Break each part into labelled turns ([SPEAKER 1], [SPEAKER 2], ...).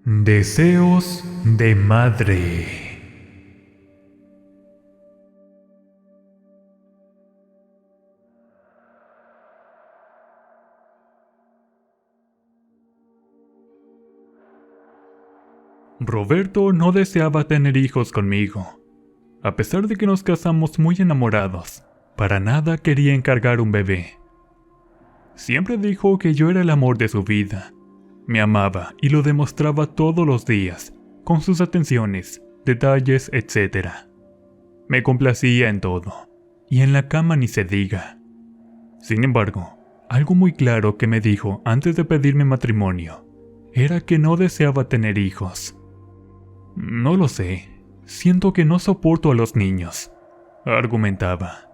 [SPEAKER 1] Deseos de madre. Roberto no deseaba tener hijos conmigo. A pesar de que nos casamos muy enamorados, para nada quería encargar un bebé. Siempre dijo que yo era el amor de su vida. Me amaba y lo demostraba todos los días, con sus atenciones, detalles, etc. Me complacía en todo, y en la cama ni se diga. Sin embargo, algo muy claro que me dijo antes de pedirme matrimonio, era que no deseaba tener hijos. No lo sé, siento que no soporto a los niños, argumentaba.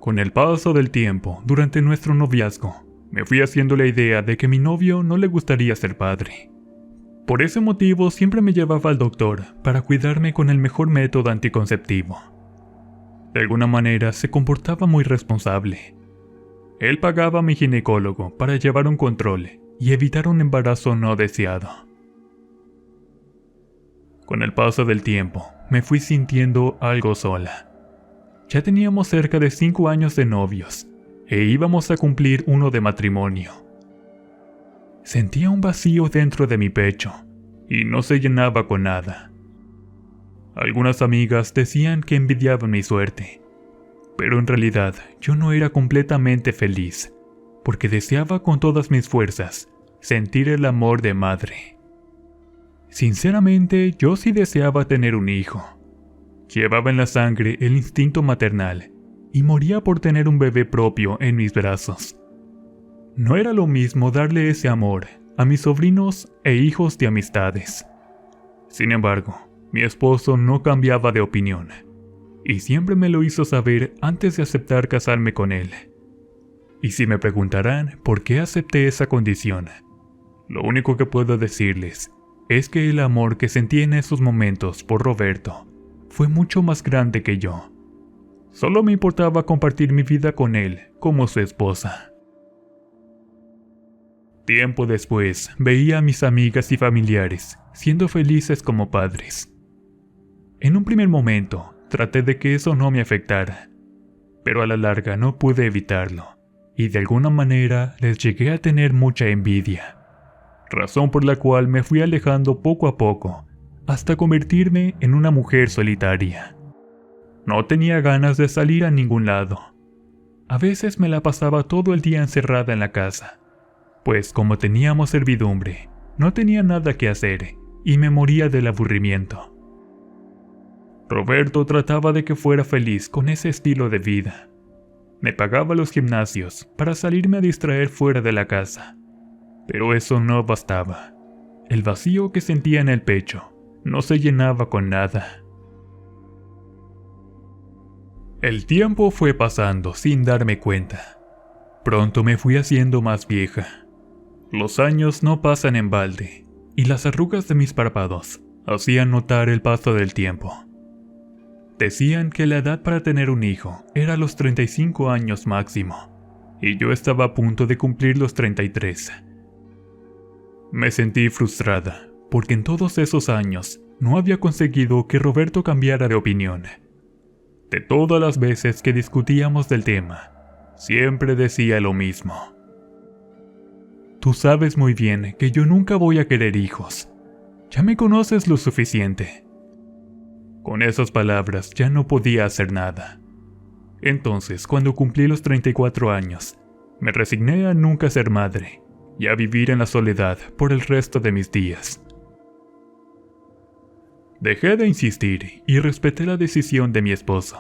[SPEAKER 1] Con el paso del tiempo, durante nuestro noviazgo, me fui haciendo la idea de que a mi novio no le gustaría ser padre. Por ese motivo siempre me llevaba al doctor para cuidarme con el mejor método anticonceptivo. De alguna manera se comportaba muy responsable. Él pagaba a mi ginecólogo para llevar un control y evitar un embarazo no deseado. Con el paso del tiempo, me fui sintiendo algo sola. Ya teníamos cerca de 5 años de novios, e íbamos a cumplir uno de matrimonio. Sentía un vacío dentro de mi pecho, y no se llenaba con nada. Algunas amigas decían que envidiaban mi suerte, pero en realidad yo no era completamente feliz, porque deseaba con todas mis fuerzas sentir el amor de madre. Sinceramente, yo sí deseaba tener un hijo. Llevaba en la sangre el instinto maternal y moría por tener un bebé propio en mis brazos. No era lo mismo darle ese amor a mis sobrinos e hijos de amistades. Sin embargo, mi esposo no cambiaba de opinión, y siempre me lo hizo saber antes de aceptar casarme con él. Y si me preguntarán por qué acepté esa condición, lo único que puedo decirles es que el amor que sentí en esos momentos por Roberto fue mucho más grande que yo. Solo me importaba compartir mi vida con él como su esposa. Tiempo después, veía a mis amigas y familiares siendo felices como padres. En un primer momento, traté de que eso no me afectara, pero a la larga no pude evitarlo, y de alguna manera les llegué a tener mucha envidia, razón por la cual me fui alejando poco a poco, hasta convertirme en una mujer solitaria. No tenía ganas de salir a ningún lado. A veces me la pasaba todo el día encerrada en la casa, pues como teníamos servidumbre, no tenía nada que hacer y me moría del aburrimiento. Roberto trataba de que fuera feliz con ese estilo de vida. Me pagaba los gimnasios para salirme a distraer fuera de la casa, pero eso no bastaba. El vacío que sentía en el pecho no se llenaba con nada. El tiempo fue pasando sin darme cuenta. Pronto me fui haciendo más vieja. Los años no pasan en balde, y las arrugas de mis párpados hacían notar el paso del tiempo. Decían que la edad para tener un hijo era los 35 años máximo, y yo estaba a punto de cumplir los 33. Me sentí frustrada, porque en todos esos años no había conseguido que Roberto cambiara de opinión. De todas las veces que discutíamos del tema, siempre decía lo mismo. Tú sabes muy bien que yo nunca voy a querer hijos. Ya me conoces lo suficiente. Con esas palabras ya no podía hacer nada. Entonces, cuando cumplí los 34 años, me resigné a nunca ser madre y a vivir en la soledad por el resto de mis días. Dejé de insistir y respeté la decisión de mi esposo.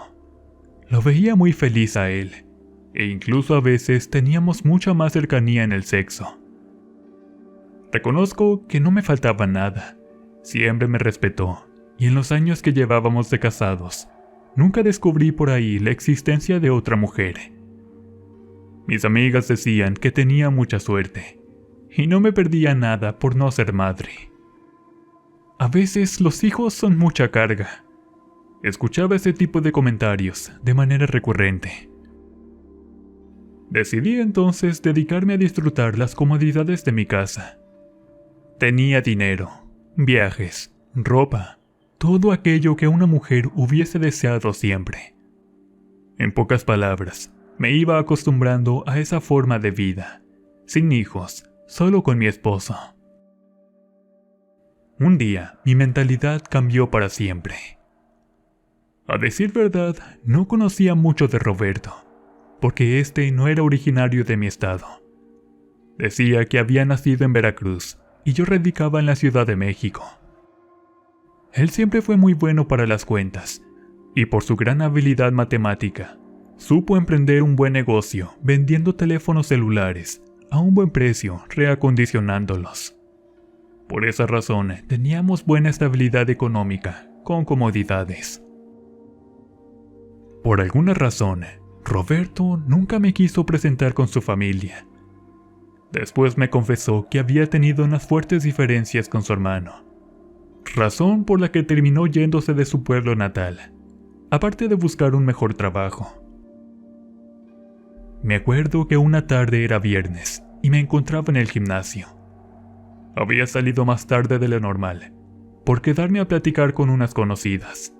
[SPEAKER 1] Lo veía muy feliz a él, e incluso a veces teníamos mucha más cercanía en el sexo. Reconozco que no me faltaba nada, siempre me respetó, y en los años que llevábamos de casados, nunca descubrí por ahí la existencia de otra mujer. Mis amigas decían que tenía mucha suerte, y no me perdía nada por no ser madre. A veces los hijos son mucha carga. Escuchaba ese tipo de comentarios de manera recurrente. Decidí entonces dedicarme a disfrutar las comodidades de mi casa. Tenía dinero, viajes, ropa, todo aquello que una mujer hubiese deseado siempre. En pocas palabras, me iba acostumbrando a esa forma de vida, sin hijos, solo con mi esposo. Un día, mi mentalidad cambió para siempre. A decir verdad, no conocía mucho de Roberto, porque este no era originario de mi estado. Decía que había nacido en Veracruz y yo radicaba en la Ciudad de México. Él siempre fue muy bueno para las cuentas, y por su gran habilidad matemática, supo emprender un buen negocio vendiendo teléfonos celulares a un buen precio, reacondicionándolos. Por esa razón, teníamos buena estabilidad económica, con comodidades. Por alguna razón, Roberto nunca me quiso presentar con su familia. Después me confesó que había tenido unas fuertes diferencias con su hermano, razón por la que terminó yéndose de su pueblo natal, aparte de buscar un mejor trabajo. Me acuerdo que una tarde era viernes y me encontraba en el gimnasio. Había salido más tarde de lo normal, por quedarme a platicar con unas conocidas.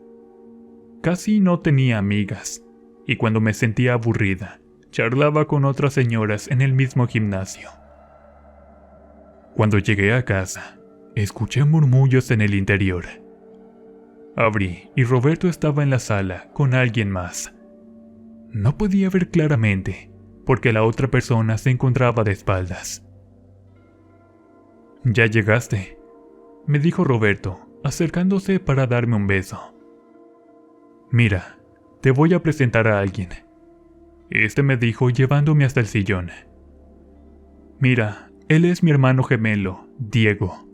[SPEAKER 1] Casi no tenía amigas, y cuando me sentía aburrida, charlaba con otras señoras en el mismo gimnasio. Cuando llegué a casa, escuché murmullos en el interior. Abrí y Roberto estaba en la sala con alguien más. No podía ver claramente, porque la otra persona se encontraba de espaldas. «¿Ya llegaste?», me dijo Roberto, acercándose para darme un beso. «Mira, te voy a presentar a alguien», este me dijo llevándome hasta el sillón. «Mira, él es mi hermano gemelo, Diego».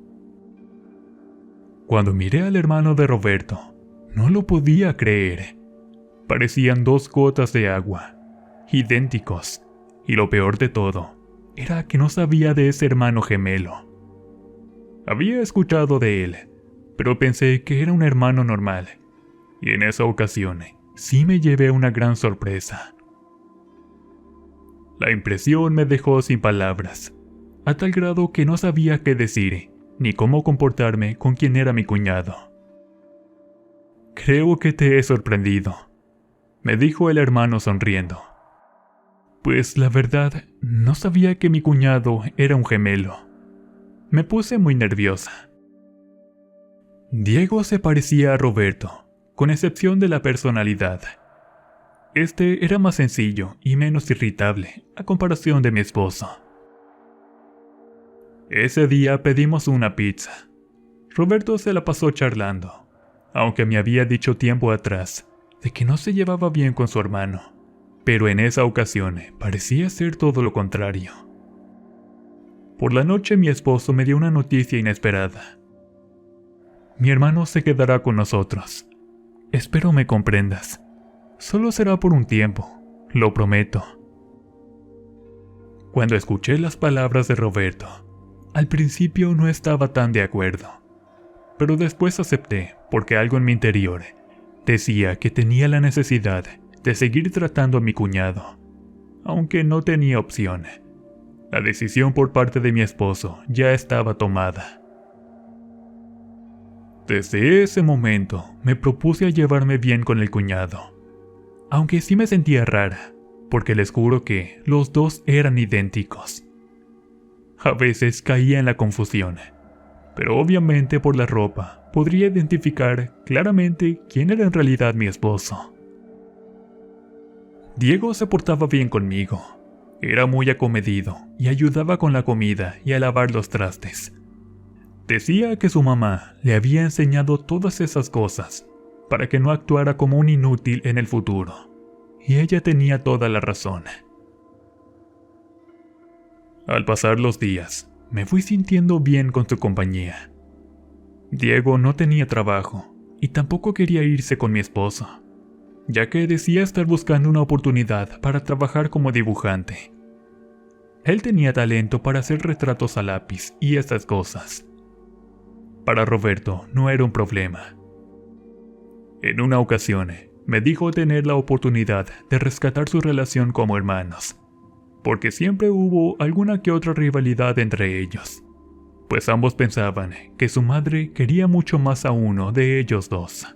[SPEAKER 1] Cuando miré al hermano de Roberto, no lo podía creer. Parecían 2 gotas de agua, idénticos, y lo peor de todo, era que no sabía de ese hermano gemelo. Había escuchado de él, pero pensé que era un hermano normal, y en esa ocasión sí me llevé una gran sorpresa. La impresión me dejó sin palabras, a tal grado que no sabía qué decir, ni cómo comportarme con quien era mi cuñado. «Creo que te he sorprendido», me dijo el hermano sonriendo. Pues la verdad, no sabía que mi cuñado era un gemelo. Me puse muy nerviosa. Diego se parecía a Roberto, con excepción de la personalidad. Este era más sencillo y menos irritable, a comparación de mi esposo. Ese día pedimos una pizza. Roberto se la pasó charlando, aunque me había dicho tiempo atrás de que no se llevaba bien con su hermano, pero en esa ocasión parecía ser todo lo contrario. Por la noche mi esposo me dio una noticia inesperada. «Mi hermano se quedará con nosotros. Espero me comprendas. Solo será por un tiempo, lo prometo». Cuando escuché las palabras de Roberto, al principio no estaba tan de acuerdo, pero después acepté porque algo en mi interior decía que tenía la necesidad de seguir tratando a mi cuñado, aunque no tenía opción. La decisión por parte de mi esposo ya estaba tomada. Desde ese momento me propuse a llevarme bien con el cuñado, aunque sí me sentía rara, porque les juro que los dos eran idénticos. A veces caía en la confusión, pero obviamente por la ropa podría identificar claramente quién era en realidad mi esposo. Diego se portaba bien conmigo. Era muy acomedido y ayudaba con la comida y a lavar los trastes. Decía que su mamá le había enseñado todas esas cosas para que no actuara como un inútil en el futuro, y ella tenía toda la razón. Al pasar los días, me fui sintiendo bien con su compañía. Diego no tenía trabajo y tampoco quería irse con mi esposo, ya que decía estar buscando una oportunidad para trabajar como dibujante. Él tenía talento para hacer retratos a lápiz y esas cosas. Para Roberto no era un problema. En una ocasión, me dijo tener la oportunidad de rescatar su relación como hermanos, porque siempre hubo alguna que otra rivalidad entre ellos. pues ambos pensaban que su madre quería mucho más a uno de ellos dos.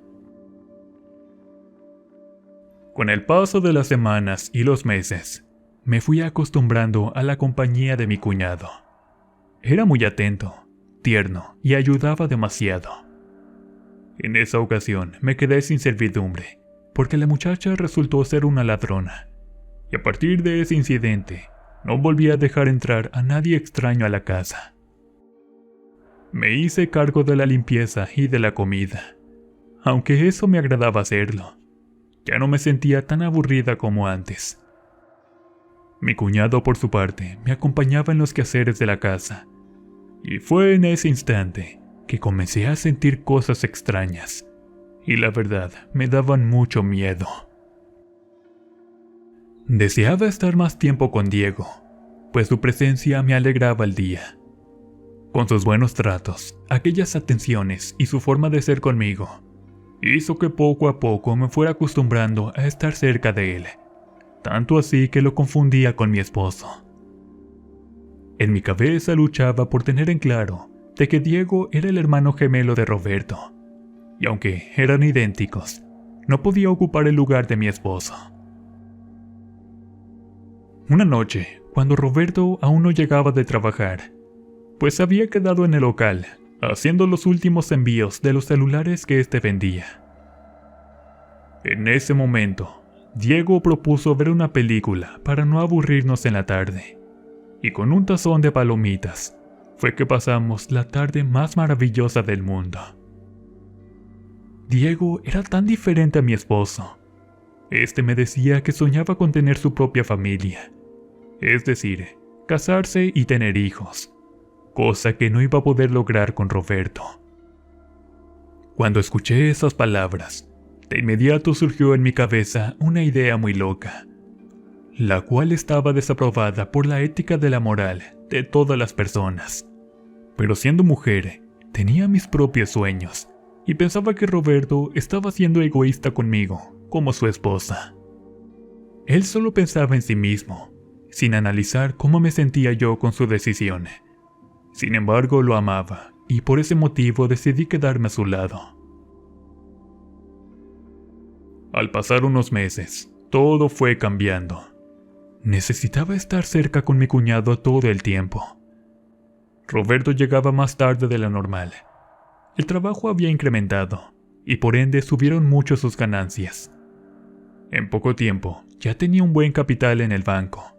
[SPEAKER 1] Con el paso de las semanas y los meses, me fui acostumbrando a la compañía de mi cuñado. Era muy atento, tierno y ayudaba demasiado. En esa ocasión me quedé sin servidumbre, porque la muchacha resultó ser una ladrona, y a partir de ese incidente, no volví a dejar entrar a nadie extraño a la casa. Me hice cargo de la limpieza y de la comida, aunque eso me agradaba hacerlo. Ya no me sentía tan aburrida como antes. Mi cuñado, por su parte, me acompañaba en los quehaceres de la casa, y fue en ese instante que comencé a sentir cosas extrañas, y la verdad me daban mucho miedo. Deseaba estar más tiempo con Diego, pues su presencia me alegraba el día. Con sus buenos tratos, aquellas atenciones y su forma de ser conmigo, hizo que poco a poco me fuera acostumbrando a estar cerca de él, tanto así que lo confundía con mi esposo. En mi cabeza luchaba por tener en claro de que Diego era el hermano gemelo de Roberto, y aunque eran idénticos, no podía ocupar el lugar de mi esposo. Una noche, cuando Roberto aún no llegaba de trabajar, pues había quedado en el local, haciendo los últimos envíos de los celulares que éste vendía. En ese momento, Diego propuso ver una película para no aburrirnos en la tarde, y con un tazón de palomitas, fue que pasamos la tarde más maravillosa del mundo. Diego era tan diferente a mi esposo. Este me decía que soñaba con tener su propia familia, es decir, casarse y tener hijos, cosa que no iba a poder lograr con Roberto. Cuando escuché esas palabras, de inmediato surgió en mi cabeza una idea muy loca, la cual estaba desaprobada por la ética de la moral de todas las personas. Pero siendo mujer, tenía mis propios sueños, y pensaba que Roberto estaba siendo egoísta conmigo, como su esposa. Él solo pensaba en sí mismo, sin analizar cómo me sentía yo con su decisión. Sin embargo, lo amaba, y por ese motivo decidí quedarme a su lado. Al pasar unos meses, todo fue cambiando. Necesitaba estar cerca con mi cuñado todo el tiempo. Roberto llegaba más tarde de lo normal. El trabajo había incrementado, y por ende subieron mucho sus ganancias. En poco tiempo, ya tenía un buen capital en el banco.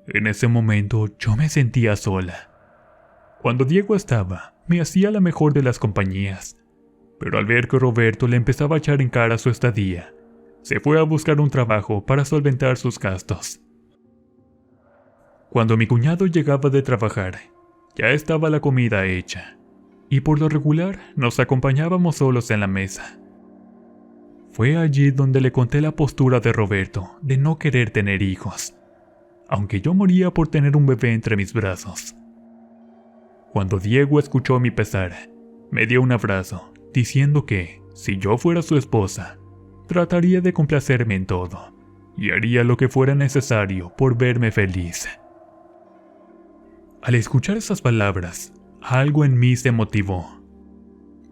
[SPEAKER 1] En ese momento, yo me sentía sola. Cuando Diego estaba, me hacía la mejor de las compañías, pero al ver que Roberto le empezaba a echar en cara su estadía, se fue a buscar un trabajo para solventar sus gastos. Cuando mi cuñado llegaba de trabajar, ya estaba la comida hecha, y por lo regular nos acompañábamos solos en la mesa. Fue allí donde le conté la postura de Roberto de no querer tener hijos, aunque yo moría por tener un bebé entre mis brazos. Cuando Diego escuchó mi pesar, me dio un abrazo, diciendo que, si yo fuera su esposa, trataría de complacerme en todo, y haría lo que fuera necesario por verme feliz. Al escuchar esas palabras, algo en mí se motivó.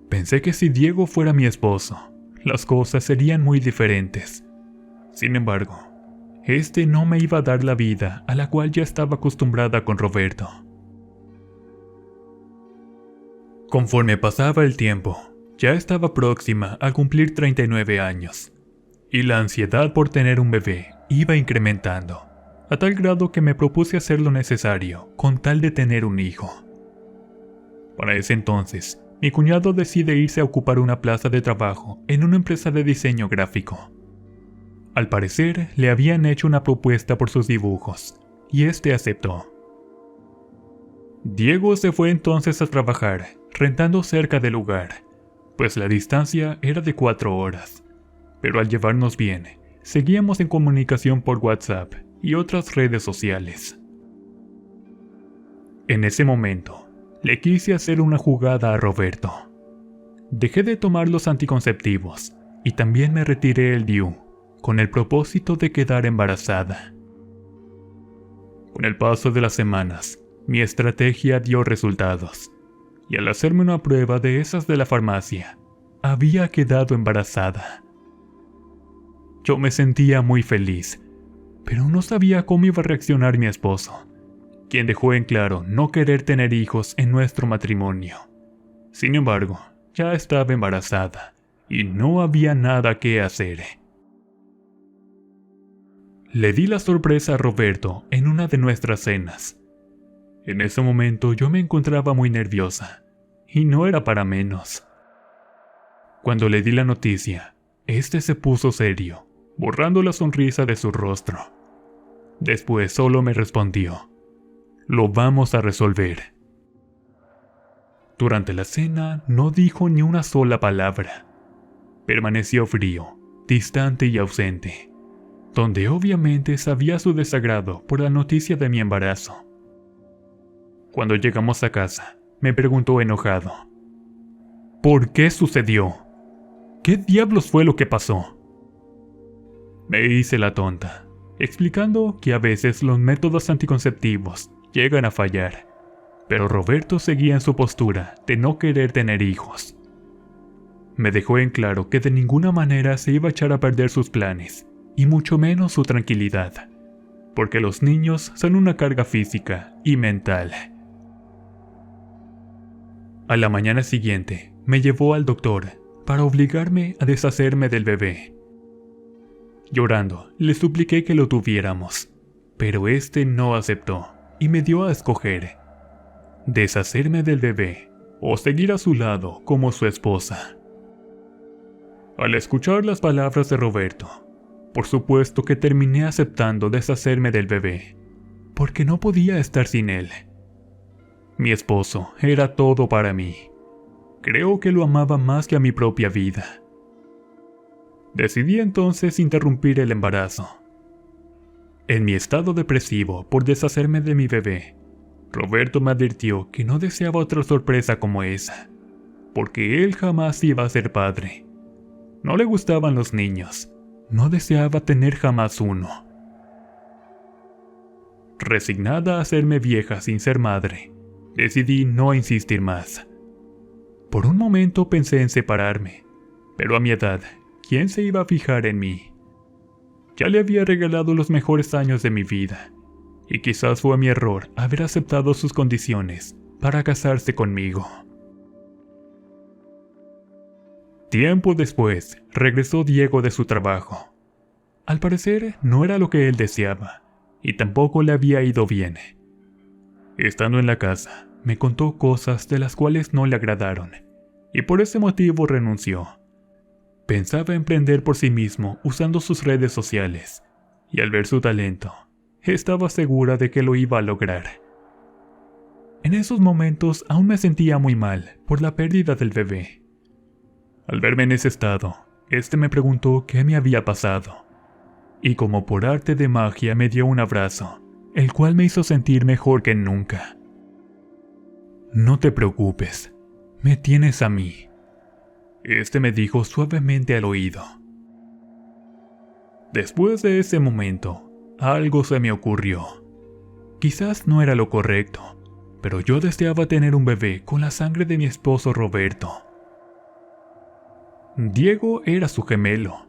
[SPEAKER 1] Pensé que si Diego fuera mi esposo, las cosas serían muy diferentes. Sin embargo, este no me iba a dar la vida a la cual ya estaba acostumbrada con Roberto. Conforme pasaba el tiempo, ya estaba próxima a cumplir 39 años, y la ansiedad por tener un bebé iba incrementando, a tal grado que me propuse hacer lo necesario con tal de tener un hijo. Para ese entonces, mi cuñado decide irse a ocupar una plaza de trabajo en una empresa de diseño gráfico. Al parecer, le habían hecho una propuesta por sus dibujos, y este aceptó. Diego se fue entonces a trabajar, rentando cerca del lugar, pues la distancia era de 4 horas, pero al llevarnos bien, seguíamos en comunicación por WhatsApp y otras redes sociales. En ese momento, le quise hacer una jugada a Roberto. Dejé de tomar los anticonceptivos y también me retiré el DIU, con el propósito de quedar embarazada. Con el paso de las semanas, Mi estrategia dio resultados, y al hacerme una prueba de esas de la farmacia, había quedado embarazada. Yo me sentía muy feliz, pero no sabía cómo iba a reaccionar mi esposo, quien dejó en claro no querer tener hijos en nuestro matrimonio. Sin embargo, ya estaba embarazada, y no había nada que hacer. Le di la sorpresa a Roberto en una de nuestras cenas. En ese momento yo me encontraba muy nerviosa, y no era para menos. Cuando le di la noticia, este se puso serio, borrando la sonrisa de su rostro. Después solo me respondió: "Lo vamos a resolver". Durante la cena no dijo ni una sola palabra. Permaneció frío, distante y ausente, donde obviamente sabía su desagrado por la noticia de mi embarazo. Cuando llegamos a casa, me preguntó enojado: ¿por qué sucedió? ¿Qué diablos fue lo que pasó? Me hice la tonta, explicando que a veces los métodos anticonceptivos llegan a fallar, pero Roberto seguía en su postura de no querer tener hijos. Me dejó en claro que de ninguna manera se iba a echar a perder sus planes, y mucho menos su tranquilidad, porque los niños son una carga física y mental. A la mañana siguiente, me llevó al doctor para obligarme a deshacerme del bebé. Llorando, le supliqué que lo tuviéramos, pero este no aceptó y me dio a escoger: deshacerme del bebé o seguir a su lado como su esposa. Al escuchar las palabras de Roberto, por supuesto que terminé aceptando deshacerme del bebé, porque no podía estar sin él. Mi esposo era todo para mí. Creo que lo amaba más que a mi propia vida. Decidí entonces interrumpir el embarazo. En mi estado depresivo por deshacerme de mi bebé, Roberto me advirtió que no deseaba otra sorpresa como esa, porque él jamás iba a ser padre. No le gustaban los niños, no deseaba tener jamás uno. Resignada a hacerme vieja sin ser madre, decidí no insistir más. Por un momento pensé en separarme, pero a mi edad, ¿quién se iba a fijar en mí? Ya le había regalado los mejores años de mi vida, y quizás fue mi error haber aceptado sus condiciones para casarse conmigo. Tiempo después, regresó Diego de su trabajo. Al parecer, no era lo que él deseaba, y tampoco le había ido bien. Estando en la casa, me contó cosas de las cuales no le agradaron, y por ese motivo renunció. Pensaba emprender por sí mismo usando sus redes sociales, y al ver su talento, estaba segura de que lo iba a lograr. En esos momentos aún me sentía muy mal por la pérdida del bebé. Al verme en ese estado, este me preguntó qué me había pasado, y como por arte de magia me dio un abrazo, el cual me hizo sentir mejor que nunca. No te preocupes, me tienes a mí. Este me dijo suavemente al oído. Después de ese momento, algo se me ocurrió. Quizás no era lo correcto, pero yo deseaba tener un bebé con la sangre de mi esposo Roberto. Diego era su gemelo,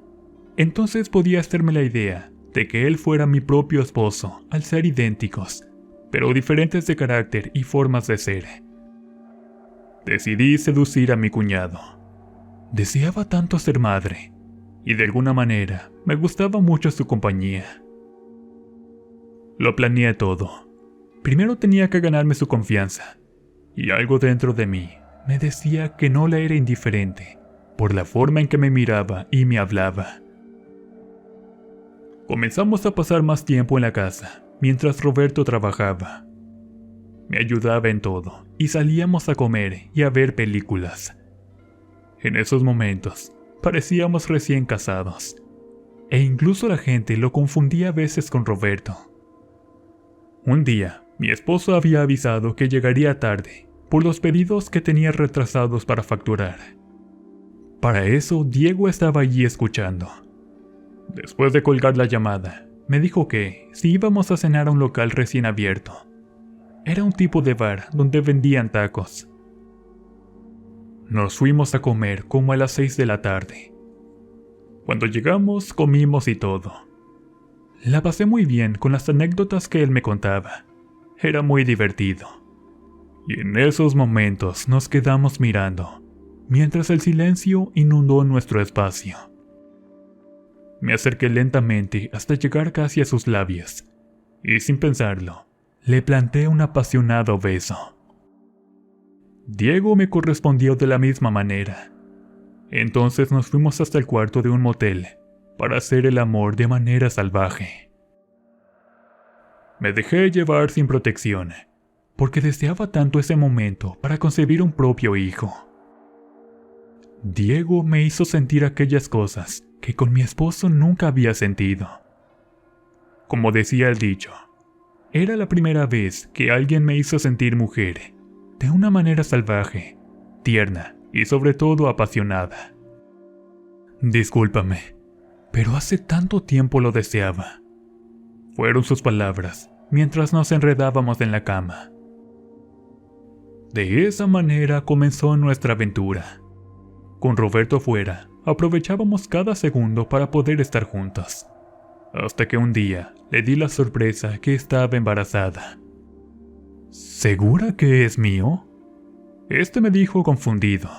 [SPEAKER 1] entonces podía hacerme la idea de que él fuera mi propio esposo al ser idénticos, pero diferentes de carácter y formas de ser. Decidí seducir a mi cuñado. Deseaba tanto ser madre, y de alguna manera me gustaba mucho su compañía. Lo planeé todo. Primero tenía que ganarme su confianza, y algo dentro de mí me decía que no le era indiferente por la forma en que me miraba y me hablaba. Comenzamos a pasar más tiempo en la casa, mientras Roberto trabajaba. Me ayudaba en todo, y salíamos a comer y a ver películas. En esos momentos, parecíamos recién casados, e incluso la gente lo confundía a veces con Roberto. Un día, mi esposo había avisado que llegaría tarde, por los pedidos que tenía retrasados para facturar. Para eso, Diego estaba allí escuchando. Después de colgar la llamada, me dijo que si íbamos a cenar a un local recién abierto, Era un tipo de bar donde vendían tacos. Nos fuimos a comer como a las 6 de la tarde. Cuando llegamos, comimos y todo. La pasé muy bien con las anécdotas que él me contaba. Era muy divertido. Y en esos momentos nos quedamos mirando, mientras el silencio inundó nuestro espacio. Me acerqué lentamente hasta llegar casi a sus labios, y sin pensarlo, le planté un apasionado beso. Diego me correspondió de la misma manera. Entonces nos fuimos hasta el cuarto de un motel para hacer el amor de manera salvaje. Me dejé llevar sin protección, porque deseaba tanto ese momento para concebir un propio hijo. Diego me hizo sentir aquellas cosas que con mi esposo nunca había sentido. Como decía el dicho, era la primera vez que alguien me hizo sentir mujer, de una manera salvaje, tierna y sobre todo apasionada. Discúlpame, pero hace tanto tiempo lo deseaba. Fueron sus palabras mientras nos enredábamos en la cama. De esa manera comenzó nuestra aventura. Con Roberto fuera, aprovechábamos cada segundo para poder estar juntos. Hasta que un día le di la sorpresa que estaba embarazada. ¿Segura que es mío? Me dijo confundido.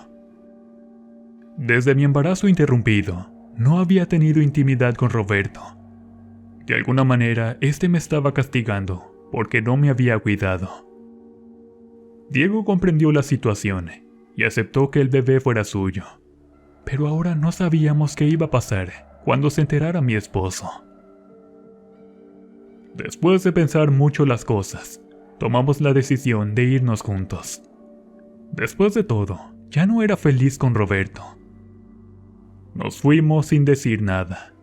[SPEAKER 1] Desde mi embarazo interrumpido, no había tenido intimidad con Roberto. De alguna manera, me estaba castigando porque no me había cuidado. Diego comprendió la situación y aceptó que el bebé fuera suyo. Pero ahora no sabíamos qué iba a pasar cuando se enterara mi esposo. Después de pensar mucho las cosas, tomamos la decisión de irnos juntos. Después de todo, ya no era feliz con Roberto. Nos fuimos sin decir nada.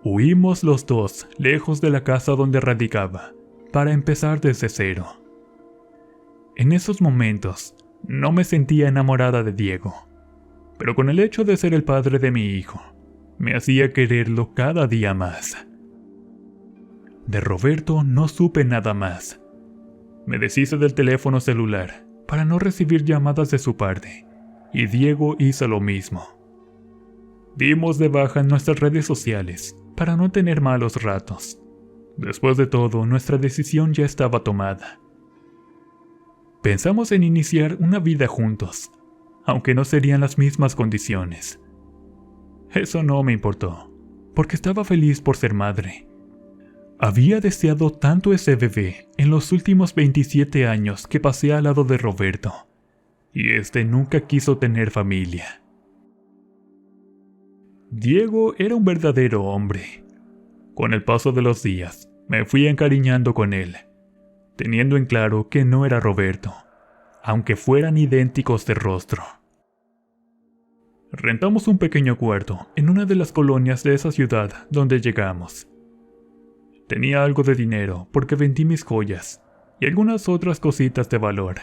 [SPEAKER 1] Huimos los dos lejos de la casa donde radicaba, para empezar desde cero. En esos momentos, no me sentía enamorada de Diego, pero con el hecho de ser el padre de mi hijo, me hacía quererlo cada día más. De Roberto no supe nada más. Me deshice del teléfono celular para no recibir llamadas de su parte, y Diego hizo lo mismo. Dimos de baja en nuestras redes sociales para no tener malos ratos. Después de todo, nuestra decisión ya estaba tomada. Pensamos en iniciar una vida juntos, aunque no serían las mismas condiciones. Eso no me importó, porque estaba feliz por ser madre. Había deseado tanto ese bebé en los últimos 27 años que pasé al lado de Roberto, y nunca quiso tener familia. Diego era un verdadero hombre. Con el paso de los días, me fui encariñando con él, teniendo en claro que no era Roberto, aunque fueran idénticos de rostro. Rentamos un pequeño cuarto en una de las colonias de esa ciudad donde llegamos. Tenía algo de dinero porque vendí mis joyas y algunas otras cositas de valor.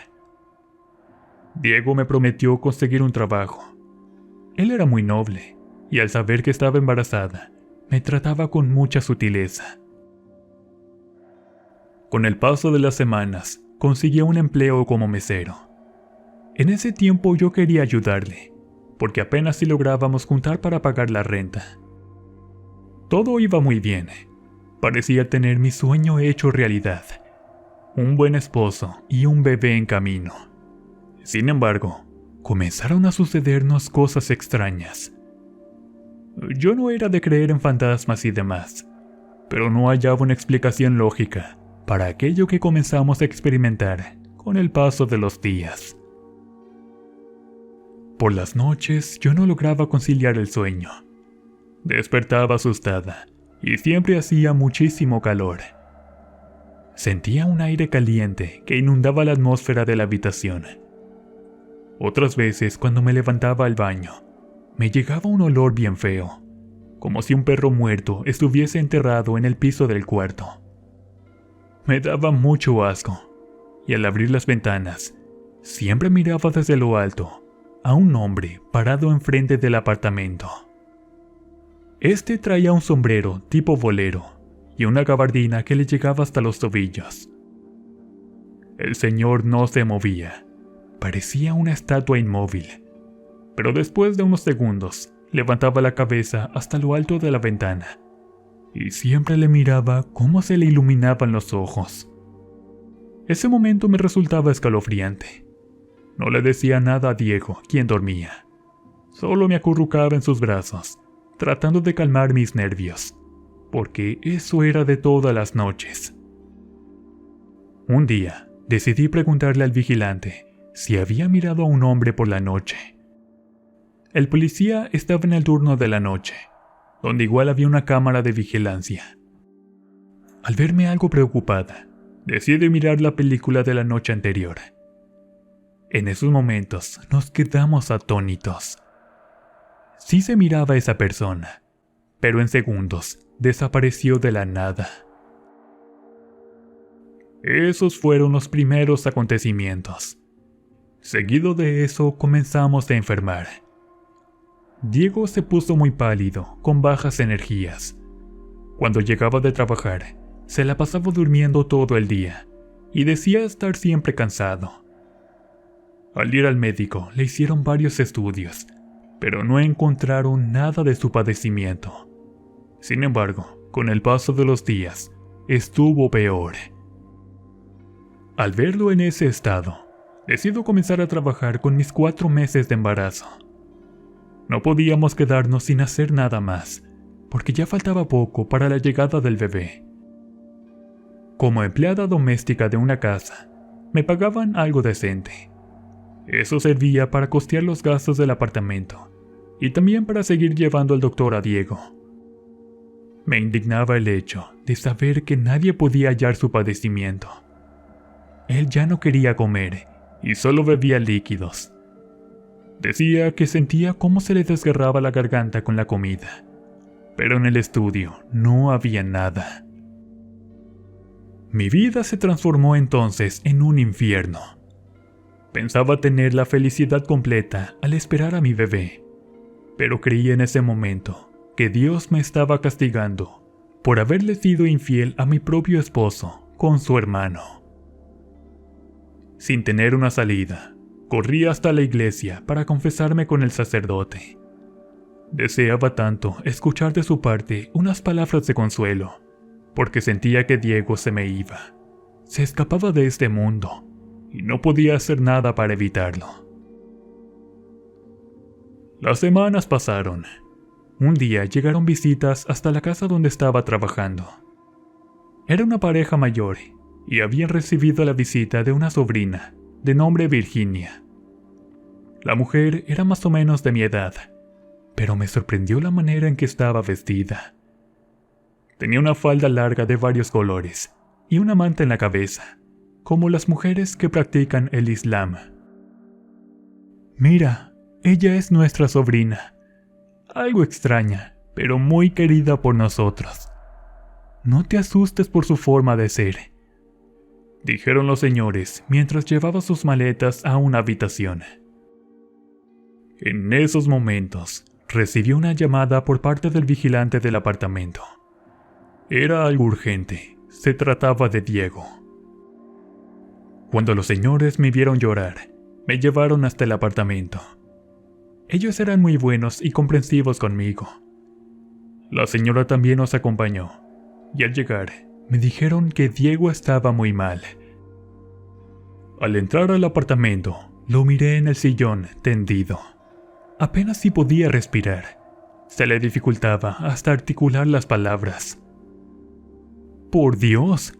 [SPEAKER 1] Diego me prometió conseguir un trabajo. Él era muy noble, y al saber que estaba embarazada, me trataba con mucha sutileza. Con el paso de las semanas, conseguí un empleo como mesero. En ese tiempo yo quería ayudarle, porque apenas si lográbamos juntar para pagar la renta. Todo iba muy bien. Parecía tener mi sueño hecho realidad. Un buen esposo y un bebé en camino. Sin embargo, comenzaron a sucedernos cosas extrañas. Yo no era de creer en fantasmas y demás, pero no hallaba una explicación lógica para aquello que comenzamos a experimentar con el paso de los días. Por las noches yo no lograba conciliar el sueño. Despertaba asustada y siempre hacía muchísimo calor. Sentía un aire caliente que inundaba la atmósfera de la habitación. Otras veces, cuando me levantaba al baño, me llegaba un olor bien feo, como si un perro muerto estuviese enterrado en el piso del cuarto. Me daba mucho asco, y al abrir las ventanas, siempre miraba desde lo alto a un hombre parado enfrente del apartamento. Traía un sombrero tipo bolero y una gabardina que le llegaba hasta los tobillos. El señor no se movía. Parecía una estatua inmóvil. Pero después de unos segundos, levantaba la cabeza hasta lo alto de la ventana. Y siempre le miraba cómo se le iluminaban los ojos. Ese momento me resultaba escalofriante. No le decía nada a Diego, quien dormía. Solo me acurrucaba en sus brazos, tratando de calmar mis nervios, porque eso era de todas las noches. Un día, decidí preguntarle al vigilante si había mirado a un hombre por la noche. El policía estaba en el turno de la noche, donde igual había una cámara de vigilancia. Al verme algo preocupada, decidí mirar la película de la noche anterior. En esos momentos nos quedamos atónitos. Sí se miraba a esa persona, pero en segundos desapareció de la nada. Esos fueron los primeros acontecimientos. Seguido de eso comenzamos a enfermar. Diego se puso muy pálido, con bajas energías. Cuando llegaba de trabajar, se la pasaba durmiendo todo el día, y decía estar siempre cansado. Al ir al médico le hicieron varios estudios, pero no encontraron nada de su padecimiento. Sin embargo, con el paso de los días, estuvo peor. Al verlo en ese estado, decido comenzar a trabajar con mis 4 meses de embarazo. No podíamos quedarnos sin hacer nada más, porque ya faltaba poco para la llegada del bebé. Como empleada doméstica de una casa, me pagaban algo decente. Eso servía para costear los gastos del apartamento, y también para seguir llevando al doctor a Diego. Me indignaba el hecho de saber que nadie podía hallar su padecimiento. Él ya no quería comer y solo bebía líquidos. Decía que sentía cómo se le desgarraba la garganta con la comida, pero en el estudio no había nada. Mi vida se transformó entonces en un infierno. Pensaba tener la felicidad completa al esperar a mi bebé, pero creí en ese momento que Dios me estaba castigando por haberle sido infiel a mi propio esposo con su hermano. Sin tener una salida, corrí hasta la iglesia para confesarme con el sacerdote. Deseaba tanto escuchar de su parte unas palabras de consuelo, porque sentía que Diego se me iba. Se escapaba de este mundo, y no podía hacer nada para evitarlo. Las semanas pasaron. Un día llegaron visitas hasta la casa donde estaba trabajando. Era una pareja mayor, y habían recibido la visita de una sobrina, de nombre Virginia. La mujer era más o menos de mi edad, pero me sorprendió la manera en que estaba vestida. Tenía una falda larga de varios colores y una manta en la cabeza, como las mujeres que practican el Islam. «Mira, ella es nuestra sobrina. Algo extraña, pero muy querida por nosotros. No te asustes por su forma de ser», dijeron los señores mientras llevaba sus maletas a una habitación. En esos momentos, recibió una llamada por parte del vigilante del apartamento. Era algo urgente, se trataba de Diego. Cuando los señores me vieron llorar, me llevaron hasta el apartamento. Ellos eran muy buenos y comprensivos conmigo. La señora también nos acompañó, y al llegar, me dijeron que Diego estaba muy mal. Al entrar al apartamento, lo miré en el sillón, tendido. Apenas si podía respirar. Se le dificultaba hasta articular las palabras. «¡Por Dios!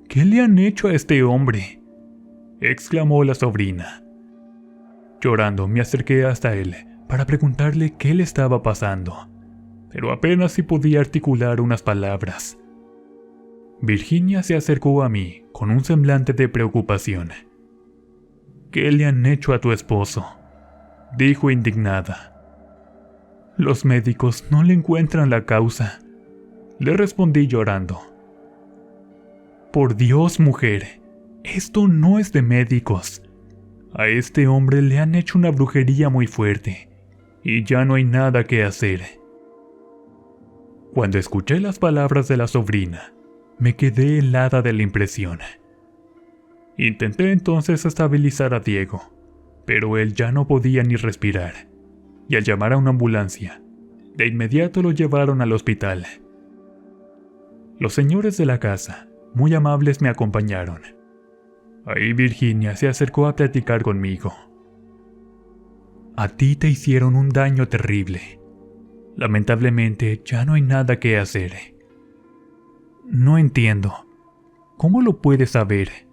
[SPEAKER 1] ¿Qué le han hecho a este hombre?», exclamó la sobrina. Llorando me acerqué hasta él para preguntarle qué le estaba pasando, pero apenas si podía articular unas palabras. Virginia se acercó a mí con un semblante de preocupación. «¿Qué le han hecho a tu esposo?», dijo indignada. «Los médicos no le encuentran la causa», le respondí llorando. «Por Dios, mujer, esto no es de médicos. A este hombre le han hecho una brujería muy fuerte, y ya no hay nada que hacer». Cuando escuché las palabras de la sobrina, me quedé helada de la impresión. Intenté entonces estabilizar a Diego, pero él ya no podía ni respirar, y al llamar a una ambulancia, de inmediato lo llevaron al hospital. Los señores de la casa, muy amables, me acompañaron. Ahí Virginia se acercó a platicar conmigo. A ti te hicieron un daño terrible. Lamentablemente ya no hay nada que hacer. No entiendo. ¿Cómo lo puedes saber?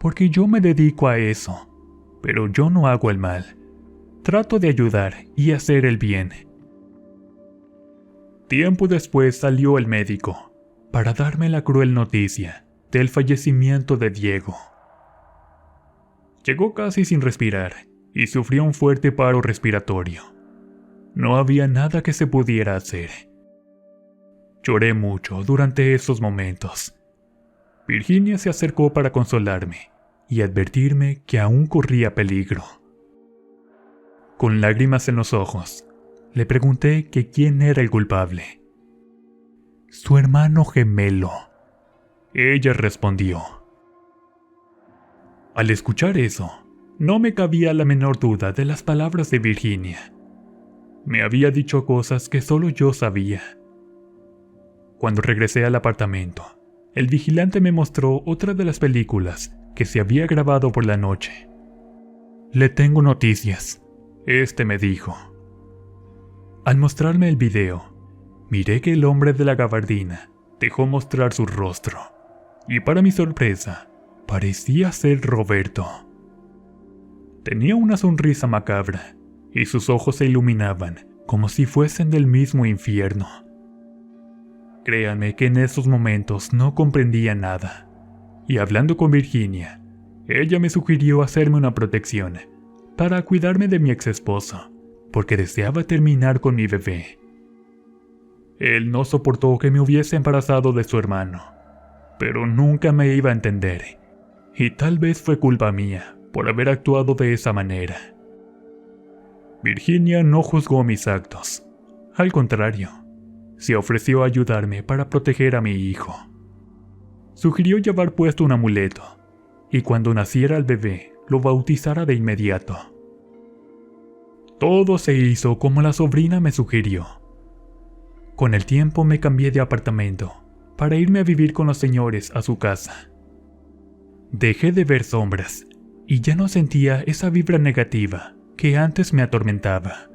[SPEAKER 1] Porque yo me dedico a eso, pero yo no hago el mal. Trato de ayudar y hacer el bien. Tiempo después salió el médico para darme la cruel noticia del fallecimiento de Diego. Llegó casi sin respirar y sufrió un fuerte paro respiratorio. No había nada que se pudiera hacer. Lloré mucho durante esos momentos. Virginia se acercó para consolarme y advertirme que aún corría peligro. Con lágrimas en los ojos, le pregunté que quién era el culpable. Su hermano gemelo. Ella respondió. Al escuchar eso, no me cabía la menor duda de las palabras de Virginia. Me había dicho cosas que solo yo sabía. Cuando regresé al apartamento, el vigilante me mostró otra de las películas que se había grabado por la noche. Le tengo noticias, me dijo. Al mostrarme el video, miré que el hombre de la gabardina dejó mostrar su rostro, y para mi sorpresa, parecía ser Roberto. Tenía una sonrisa macabra, y sus ojos se iluminaban como si fuesen del mismo infierno. Créanme que en esos momentos no comprendía nada, y hablando con Virginia, ella me sugirió hacerme una protección para cuidarme de mi ex esposo, porque deseaba terminar con mi bebé. Él no soportó que me hubiese embarazado de su hermano, pero nunca me iba a entender, y tal vez fue culpa mía por haber actuado de esa manera. Virginia no juzgó mis actos, al contrario, se ofreció a ayudarme para proteger a mi hijo. Sugirió llevar puesto un amuleto, y cuando naciera el bebé, lo bautizara de inmediato. Todo se hizo como la sobrina me sugirió. Con el tiempo me cambié de apartamento para irme a vivir con los señores a su casa. Dejé de ver sombras y ya no sentía esa vibra negativa que antes me atormentaba.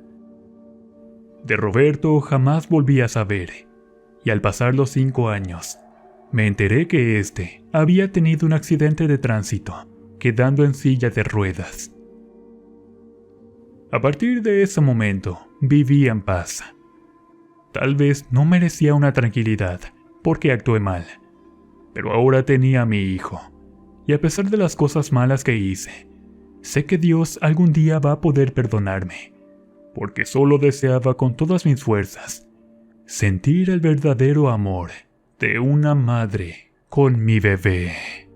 [SPEAKER 1] De Roberto jamás volví a saber, y al pasar los 5 años, me enteré que había tenido un accidente de tránsito, quedando en silla de ruedas. A partir de ese momento, viví en paz. Tal vez no merecía una tranquilidad, porque actué mal, pero ahora tenía a mi hijo, y a pesar de las cosas malas que hice, sé que Dios algún día va a poder perdonarme, porque solo deseaba con todas mis fuerzas sentir el verdadero amor de una madre con mi bebé.